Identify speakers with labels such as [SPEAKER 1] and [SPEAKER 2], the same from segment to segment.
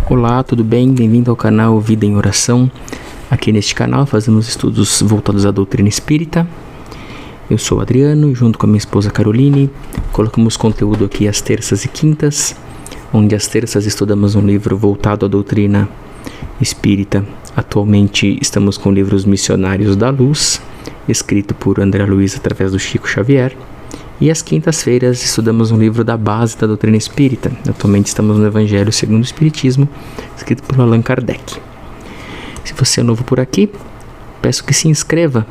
[SPEAKER 1] Olá, tudo bem? Bem-vindo ao canal Vida em Oração. Aqui neste canal fazemos estudos voltados à doutrina espírita. Eu sou o Adriano, junto com a minha esposa Caroline. Colocamos conteúdo aqui às terças e quintas, onde às terças estudamos um livro voltado à doutrina espírita. Atualmente estamos com o livro Os Missionários da Luz, escrito por André Luiz através do Chico Xavier. E às quintas-feiras estudamos um livro da base da doutrina espírita. Atualmente estamos no Evangelho segundo o Espiritismo, escrito por Allan Kardec. Se você é novo por aqui, peço que se inscreva,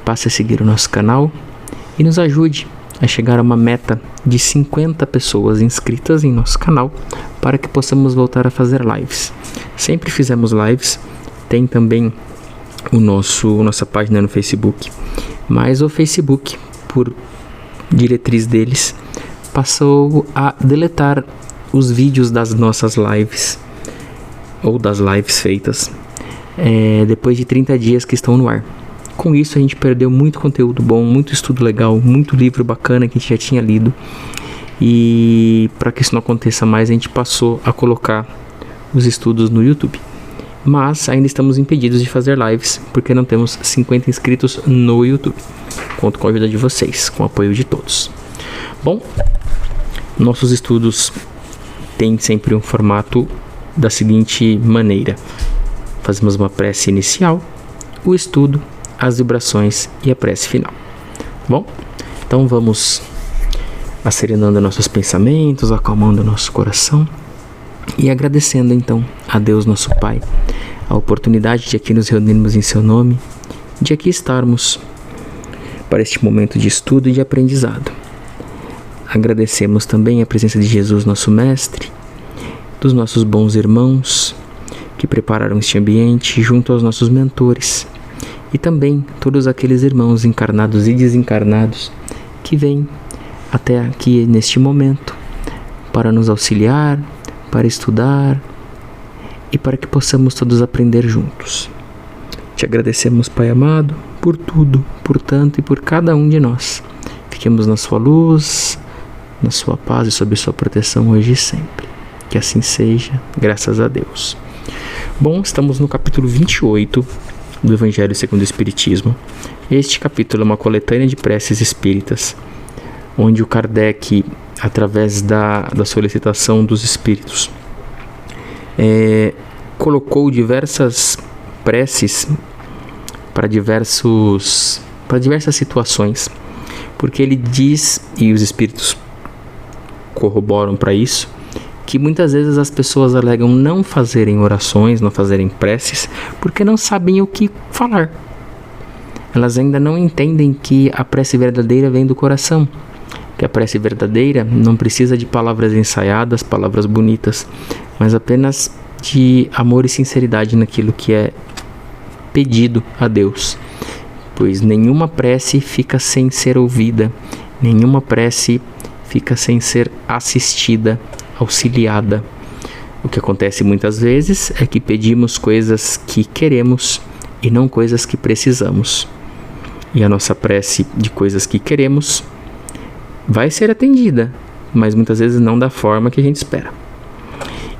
[SPEAKER 1] passe a seguir o nosso canal e nos ajude a chegar a uma meta de 50 pessoas inscritas em nosso canal para que possamos voltar a fazer lives. Sempre fizemos lives, tem também nossa página no Facebook, mas o Facebook, por diretriz deles, passou a deletar os vídeos das nossas lives ou das lives feitas depois de 30 dias que estão no ar. Com isso a gente perdeu muito conteúdo bom, muito estudo legal, muito livro bacana que a gente já tinha lido, e para que isso não aconteça mais a gente passou a colocar os estudos no YouTube. Mas ainda estamos impedidos de fazer lives porque não temos 50 inscritos no YouTube. Conto com a ajuda de vocês, com o apoio de todos. Bom, nossos estudos têm sempre um formato da seguinte maneira: fazemos uma prece inicial, o estudo, as vibrações e a prece final. Bom, então vamos acerenando nossos pensamentos, acalmando nosso coração e agradecendo então a Deus nosso Pai a oportunidade de aqui nos reunirmos em seu nome, de aqui estarmos para este momento de estudo e de aprendizado. Agradecemos também a presença de Jesus nosso Mestre, dos nossos bons irmãos que prepararam este ambiente junto aos nossos mentores, e também todos aqueles irmãos encarnados e desencarnados que vêm até aqui neste momento para nos auxiliar, para estudar e para que possamos todos aprender juntos. Te agradecemos, Pai amado, por tudo, por tanto e por cada um de nós. Fiquemos na sua luz, na sua paz e sob sua proteção hoje e sempre. Que assim seja, graças a Deus. Bom, estamos no capítulo 28 do Evangelho segundo o Espiritismo. Este capítulo é uma coletânea de preces espíritas, onde o Kardec, através da solicitação dos espíritos, colocou diversas preces para diversas situações, porque ele diz, e os espíritos corroboram para isso, que muitas vezes as pessoas alegam não fazerem orações, não fazerem preces, porque não sabem o que falar. Elas ainda não entendem que a prece verdadeira vem do coração, que a prece verdadeira não precisa de palavras ensaiadas, palavras bonitas, mas apenas de amor e sinceridade naquilo que é pedido a Deus, pois nenhuma prece fica sem ser ouvida, nenhuma prece fica sem ser assistida, auxiliada. O que acontece muitas vezes é que pedimos coisas que queremos e não coisas que precisamos, e a nossa prece de coisas que queremos vai ser atendida, mas muitas vezes não da forma que a gente espera.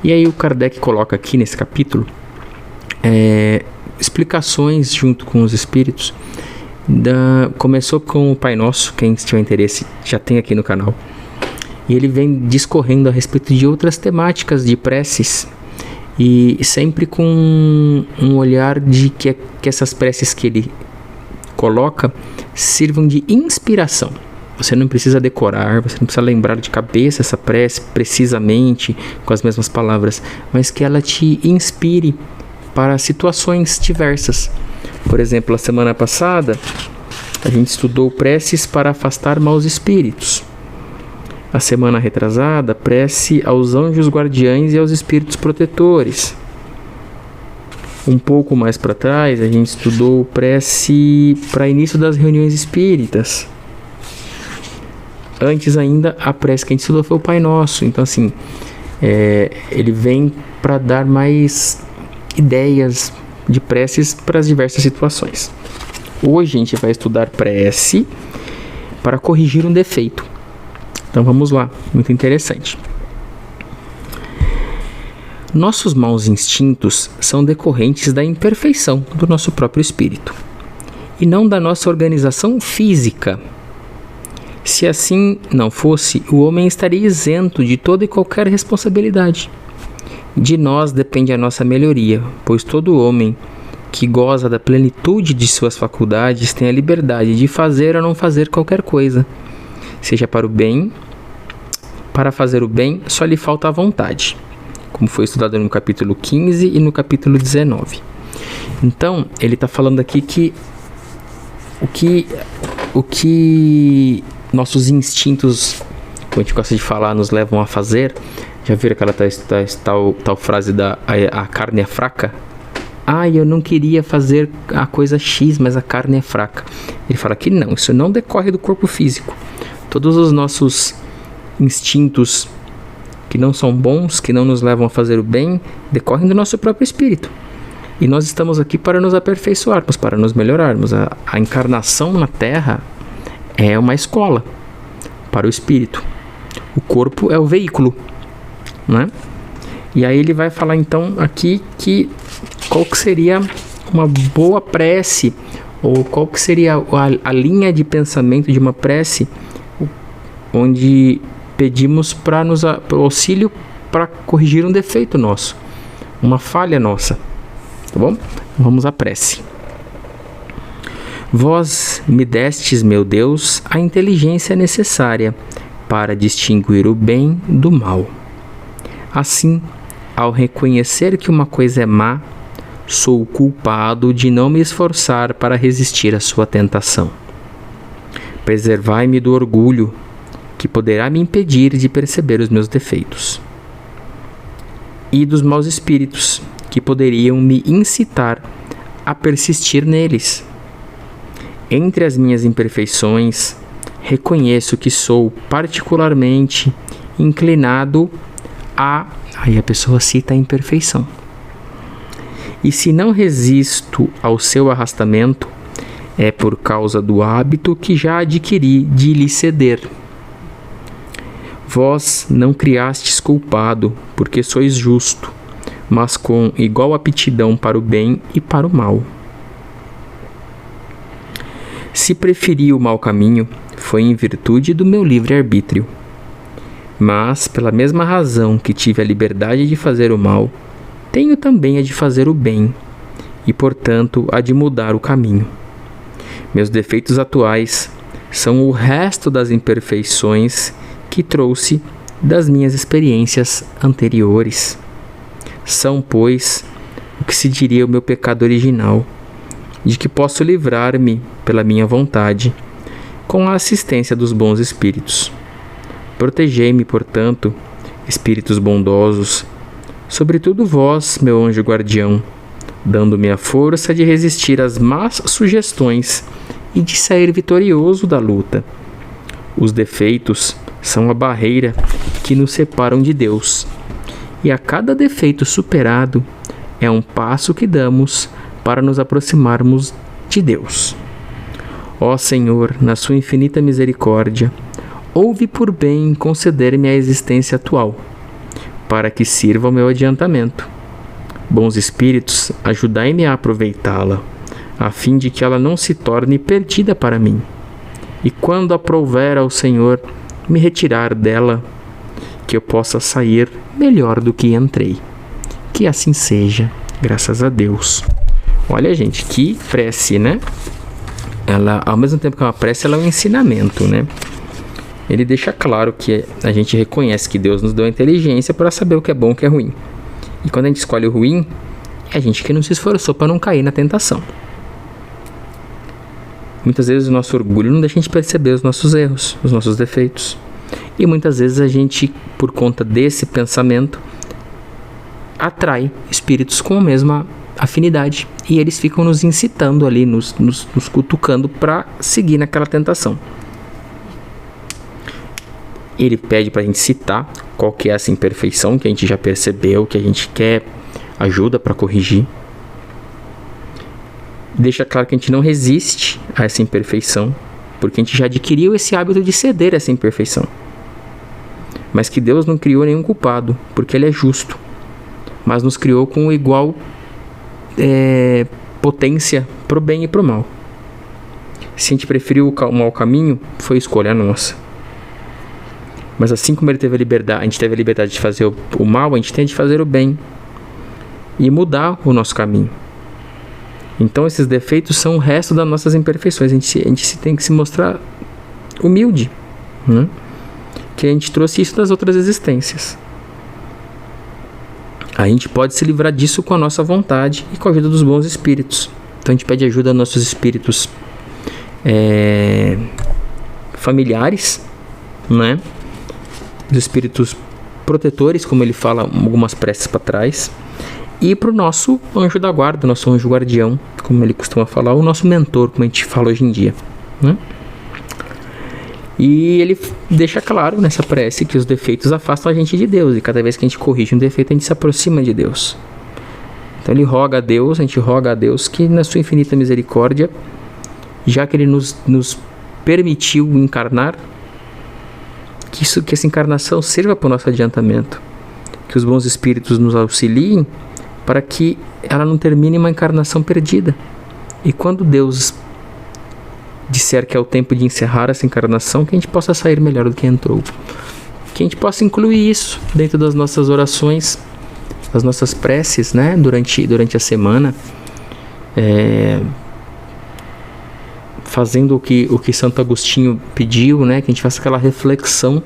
[SPEAKER 1] E aí o Kardec coloca aqui nesse capítulo explicações junto com os espíritos. Começou com o Pai Nosso, quem tiver interesse já tem aqui no canal, e ele vem discorrendo a respeito de outras temáticas de preces, e sempre com um olhar de que essas preces que ele coloca sirvam de inspiração. Você não precisa decorar, você não precisa lembrar de cabeça essa prece precisamente com as mesmas palavras, mas que ela te inspire para situações diversas. Por exemplo, a semana passada a gente estudou preces para afastar maus espíritos. A semana retrasada, prece aos anjos guardiães e aos espíritos protetores. Um pouco mais para trás a gente estudou prece para início das reuniões espíritas. Antes ainda, a prece que a gente estudou foi o Pai Nosso. Então assim, ele vem para dar mais ideias de preces para as diversas situações. Hoje a gente vai estudar prece para corrigir um defeito. Então vamos lá, muito interessante. Nossos maus instintos são decorrentes da imperfeição do nosso próprio espírito e não da nossa organização física. Se assim não fosse, o homem estaria isento de toda e qualquer responsabilidade. De nós depende a nossa melhoria, pois todo homem que goza da plenitude de suas faculdades tem a liberdade de fazer ou não fazer qualquer coisa, seja para o bem. Para fazer o bem, só lhe falta a vontade, como foi estudado no capítulo 15 e no capítulo 19. Então, ele está falando aqui que o que nossos instintos, como a gente gosta de falar, nos levam a fazer. Já viram aquela tal frase da a carne é fraca? Eu não queria fazer a coisa X, mas a carne é fraca. Ele fala que não, isso não decorre do corpo físico. Todos os nossos instintos que não são bons, que não nos levam a fazer o bem, decorrem do nosso próprio espírito. E nós estamos aqui para nos aperfeiçoarmos, para nos melhorarmos. A encarnação na Terra é uma escola para o espírito. O corpo é o veículo, né? E aí ele vai falar então aqui qual que seria uma boa prece, ou qual que seria a linha de pensamento de uma prece onde pedimos para nos auxílio para corrigir um defeito nosso, uma falha nossa, tá bom? Vamos à prece. Vós me destes, meu Deus, a inteligência necessária para distinguir o bem do mal. Assim, ao reconhecer que uma coisa é má, sou culpado de não me esforçar para resistir à sua tentação. Preservai-me do orgulho, que poderá me impedir de perceber os meus defeitos, e dos maus espíritos, que poderiam me incitar a persistir neles. Entre as minhas imperfeições, reconheço que sou particularmente inclinado a... Aí a pessoa cita a imperfeição. E se não resisto ao seu arrastamento, é por causa do hábito que já adquiri de lhe ceder. Vós não criastes culpado, porque sois justo, mas com igual aptidão para o bem e para o mal. Se preferi o mau caminho, foi em virtude do meu livre-arbítrio. Mas, pela mesma razão que tive a liberdade de fazer o mal, tenho também a de fazer o bem, e, portanto, a de mudar o caminho. Meus defeitos atuais são o resto das imperfeições que trouxe das minhas experiências anteriores. São, pois, o que se diria o meu pecado original, de que posso livrar-me pela minha vontade, com a assistência dos bons espíritos. Protegei-me, portanto, espíritos bondosos, sobretudo vós, meu anjo guardião, dando-me a força de resistir às más sugestões e de sair vitorioso da luta. Os defeitos são a barreira que nos separam de Deus, e a cada defeito superado é um passo que damos para nos aproximarmos de Deus. Ó Senhor, na sua infinita misericórdia, ouve por bem conceder-me a existência atual, para que sirva ao meu adiantamento. Bons espíritos, ajudai-me a aproveitá-la, a fim de que ela não se torne perdida para mim. E quando aprouver ao Senhor me retirar dela, que eu possa sair melhor do que entrei. Que assim seja, graças a Deus. Olha, gente, que prece, né? Ela, ao mesmo tempo que é uma prece, ela é um ensinamento, né? Ele deixa claro que a gente reconhece que Deus nos deu a inteligência para saber o que é bom e o que é ruim. E quando a gente escolhe o ruim, é a gente que não se esforçou para não cair na tentação. Muitas vezes o nosso orgulho não deixa a gente perceber os nossos erros, os nossos defeitos. E muitas vezes a gente, por conta desse pensamento, atrai espíritos com a mesma afinidade. E eles ficam nos incitando ali, nos cutucando para seguir naquela tentação. Ele pede para a gente citar qual que é essa imperfeição que a gente já percebeu, que a gente quer ajuda para corrigir. Deixa claro que a gente não resiste a essa imperfeição, porque a gente já adquiriu esse hábito de ceder a essa imperfeição. Mas que Deus não criou nenhum culpado, porque Ele é justo. mas nos criou com igual potência pro bem e pro mal. Se a gente preferiu o mau caminho, foi escolha nossa. Mas assim como ele teve a liberdade, a gente teve a liberdade de fazer o mal, a gente tem de fazer o bem e mudar o nosso caminho. Então esses defeitos são o resto das nossas imperfeições. A gente tem que se mostrar humilde, né? Que a gente trouxe isso das outras existências. A gente pode se livrar disso com a nossa vontade e com a ajuda dos bons espíritos. Então a gente pede ajuda aos nossos espíritos familiares, né? Os espíritos protetores, como ele fala algumas preces para trás, e para o nosso anjo da guarda, nosso anjo guardião, como ele costuma falar, o nosso mentor, como a gente fala hoje em dia, né? E ele deixa claro nessa prece que os defeitos afastam a gente de Deus, e cada vez que a gente corrige um defeito, a gente se aproxima de Deus. Então ele roga a Deus, a gente roga a Deus que na sua infinita misericórdia, já que ele nos permitiu encarnar, que essa encarnação sirva para o nosso adiantamento, que os bons espíritos nos auxiliem para que ela não termine uma encarnação perdida. E quando Deus disser que é o tempo de encerrar essa encarnação, que a gente possa sair melhor do que entrou, que a gente possa incluir isso dentro das nossas orações, das nossas preces, né, durante a semana, fazendo o que Santo Agostinho pediu, né, que a gente faça aquela reflexão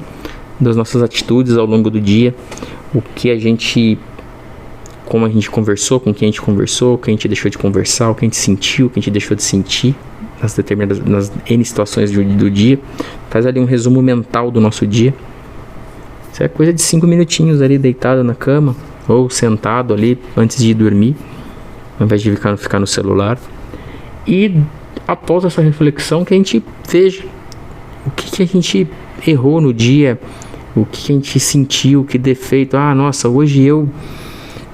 [SPEAKER 1] das nossas atitudes ao longo do dia, como a gente conversou, com quem a gente conversou, o que a gente deixou de conversar, o que a gente sentiu, o que a gente deixou de sentir nas N situações do dia. Faz ali um resumo mental do nosso dia. Isso é coisa de 5 minutinhos ali deitado na cama ou sentado ali antes de ir dormir, ao invés de ficar no celular. E após essa reflexão, que a gente veja o que a gente errou no dia, o que a gente sentiu, que defeito. Ah, nossa, hoje eu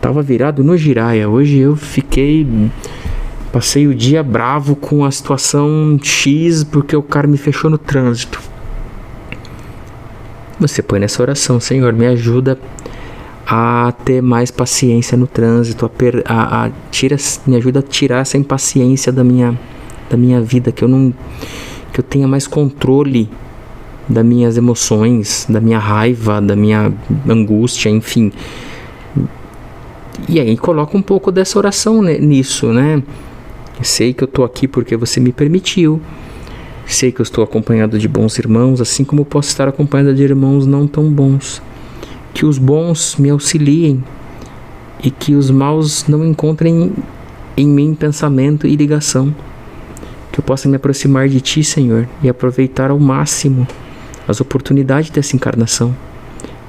[SPEAKER 1] tava virado no giraia, hoje eu passei o dia bravo com a situação X porque o cara me fechou no trânsito. Você põe nessa oração: Senhor, me ajuda a ter mais paciência no trânsito, me ajuda a tirar essa impaciência da minha vida, que eu tenha mais controle das minhas emoções, da minha raiva, da minha angústia, enfim. E aí coloca um pouco dessa oração nisso, né? Sei que eu estou aqui porque você me permitiu. Sei que eu estou acompanhado de bons irmãos, assim como eu posso estar acompanhado de irmãos não tão bons. Que os bons me auxiliem e que os maus não encontrem em mim pensamento e ligação. Que eu possa me aproximar de Ti, Senhor, e aproveitar ao máximo as oportunidades dessa encarnação.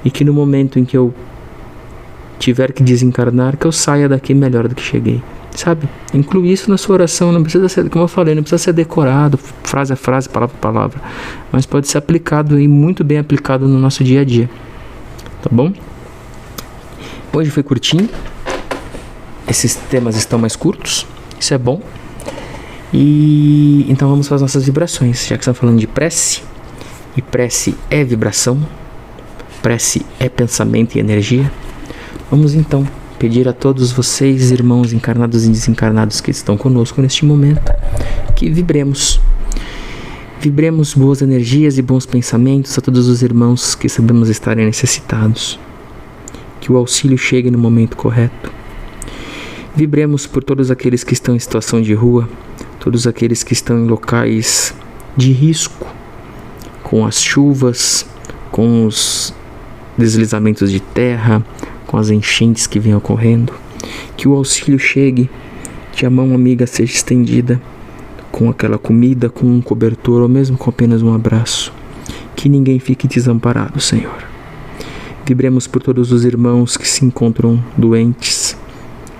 [SPEAKER 1] E que no momento em que eu tiver que desencarnar, que eu saia daqui melhor do que cheguei. Sabe? Inclui isso na sua oração. Não precisa ser, como eu falei, não precisa ser decorado, frase a frase, palavra a palavra. Mas pode ser aplicado e muito bem aplicado no nosso dia a dia. Tá bom? Hoje foi curtinho. Esses temas estão mais curtos. Isso é bom. E então vamos para as nossas vibrações. Já que estamos falando de prece, e prece é vibração, prece é pensamento e energia, vamos então pedir a todos vocês, irmãos encarnados e desencarnados que estão conosco neste momento, que vibremos boas energias e bons pensamentos a todos os irmãos que sabemos estarem necessitados, que o auxílio chegue no momento correto. Vibremos por todos aqueles que estão em situação de rua, todos aqueles que estão em locais de risco, com as chuvas, com os deslizamentos de terra, com as enchentes que vêm ocorrendo. Que o auxílio chegue, que a mão amiga seja estendida com aquela comida, com um cobertor ou mesmo com apenas um abraço. Que ninguém fique desamparado, Senhor. Vibremos por todos os irmãos que se encontram doentes,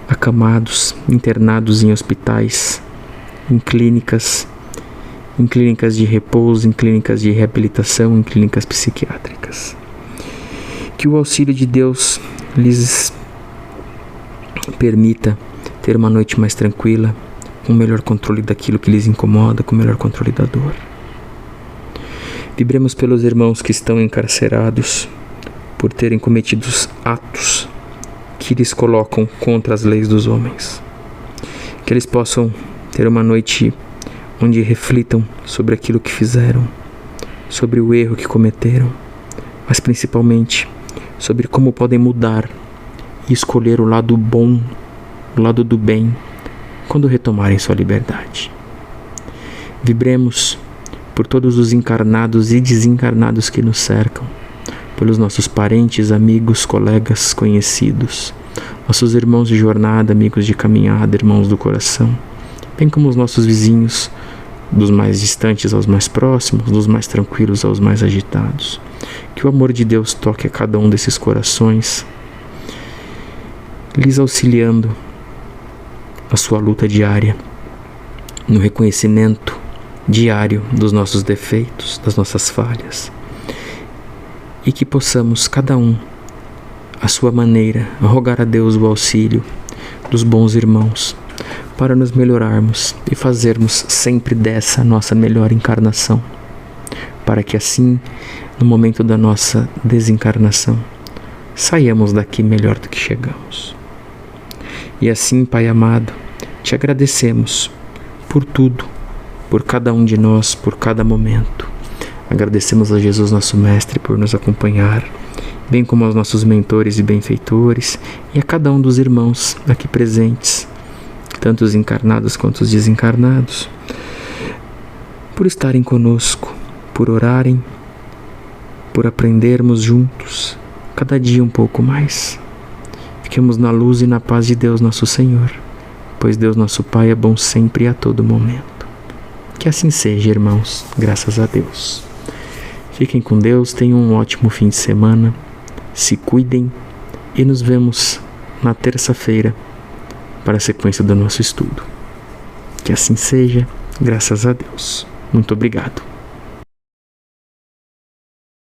[SPEAKER 1] acamados, internados em hospitais, em clínicas de repouso, em clínicas de reabilitação, em clínicas psiquiátricas. Que o auxílio de Deus lhes permita ter uma noite mais tranquila, com melhor controle daquilo que lhes incomoda, com melhor controle da dor. Vibremos pelos irmãos que estão encarcerados por terem cometido atos que eles colocam contra as leis dos homens. Que eles possam ter uma noite onde reflitam sobre aquilo que fizeram, sobre o erro que cometeram, mas principalmente sobre como podem mudar e escolher o lado bom, o lado do bem, quando retomarem sua liberdade. Vibremos por todos os encarnados e desencarnados que nos cercam, pelos nossos parentes, amigos, colegas, conhecidos, nossos irmãos de jornada, amigos de caminhada, irmãos do coração, bem como os nossos vizinhos, dos mais distantes aos mais próximos, dos mais tranquilos aos mais agitados. Que o amor de Deus toque a cada um desses corações, lhes auxiliando na sua luta diária, no reconhecimento diário dos nossos defeitos, das nossas falhas, e que possamos, cada um, à sua maneira, rogar a Deus o auxílio dos bons irmãos, para nos melhorarmos e fazermos sempre dessa a nossa melhor encarnação, para que assim, no momento da nossa desencarnação, saiamos daqui melhor do que chegamos. E assim, Pai amado, te agradecemos por tudo, por cada um de nós, por cada momento. Agradecemos a Jesus, nosso Mestre, por nos acompanhar, bem como aos nossos mentores e benfeitores, e a cada um dos irmãos aqui presentes, tanto os encarnados quanto os desencarnados, por estarem conosco, por orarem, por aprendermos juntos, cada dia um pouco mais. Fiquemos na luz e na paz de Deus, nosso Senhor, pois Deus, nosso Pai, é bom sempre e a todo momento. Que assim seja, irmãos, graças a Deus. Fiquem com Deus, tenham um ótimo fim de semana, se cuidem e nos vemos na terça-feira para a sequência do nosso estudo. Que assim seja, graças a Deus. Muito obrigado.